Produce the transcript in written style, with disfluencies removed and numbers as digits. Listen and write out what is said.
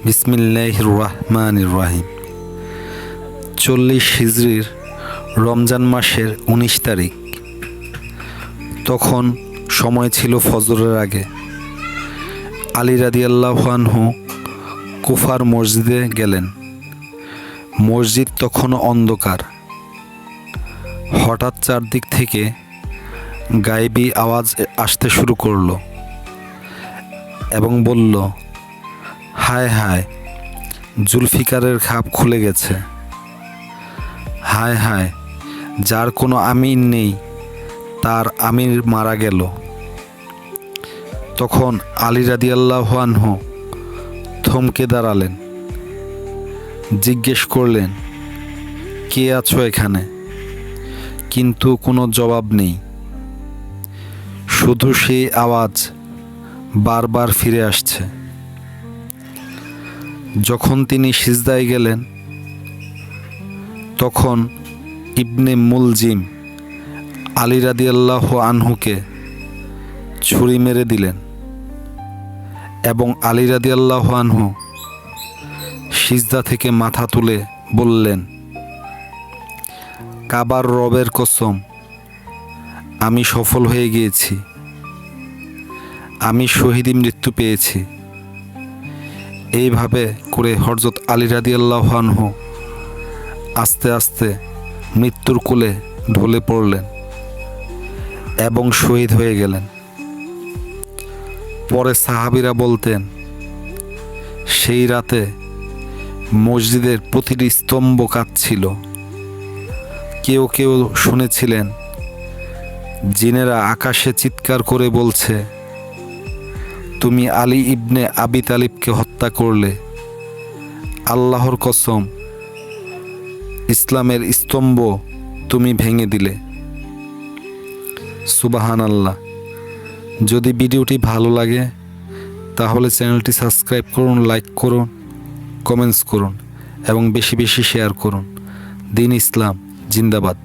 বিসমিল্লাহির রহমানির রহিম। 40 হিজরির রমজান মাসের 19 তারিখ। তখন সময় ছিল ফজরের আগে। আলী রাদিয়াল্লাহু আনহু কুফার মসজিদে গেলেন। মসজিদ তখনও অন্ধকার। হঠাৎ চারদিক থেকে গায়েবী আওয়াজ আসতে শুরু করলো এবং বলল, হায় হায়, জুলফিকারের খাপ খুলে গেছে। হায় হায়, যার কোনো আমির নেই তার আমির মারা গেল। তখন আলী রাদিয়াল্লাহু আনহু থমকে দাঁড়ালেন, জিজ্ঞেস করলেন, কে আছো এখানে? কিন্তু কোনো জবাব নেই। শুধু সেই আওয়াজ বারবার ফিরে আসছে। যখন তিনি সিজদায় গেলেন, তখন ইবনে মুলজিম আলী রাদিয়াল্লাহু আনহুকে ছুরি মেরে দিলেন এবং আলী রাদিয়াল্লাহু আনহু সিজদা থেকে মাথা তুলে বললেন, কাবার রবের কসম, আমি সফল হয়ে গিয়েছি, আমি শহীদি মৃত্যু পেয়েছি। এইভাবে করে হযরত আলী রাদিয়াল্লাহু আনহু আস্তে আস্তে মৃত্যুর কোলে ঢলে পড়লেন এবং শহীদ হয়ে গেলেন। পরে সাহাবীরা বলতেন, সেই রাতে মসজিদের প্রতিটি স্তম্ভ কাঁপছিল। কেউ কেউ শুনেছিলেন জিনেরা আকাশে চিৎকার করে বলছে, তুমি আলী ইবনে আবি তালিবকে হত্যা করলে। আল্লাহর কসম, ইসলামের স্তম্ভ তুমি ভেঙে দিলে। সুবহানাল্লাহ। যদি ভিডিওটি ভালো লাগে তাহলে চ্যানেলটি সাবস্ক্রাইব করুন, লাইক করুন, কমেন্টস করুন এবং বেশি বেশি শেয়ার করুন। দ্বীন ইসলাম জিন্দাবাদ।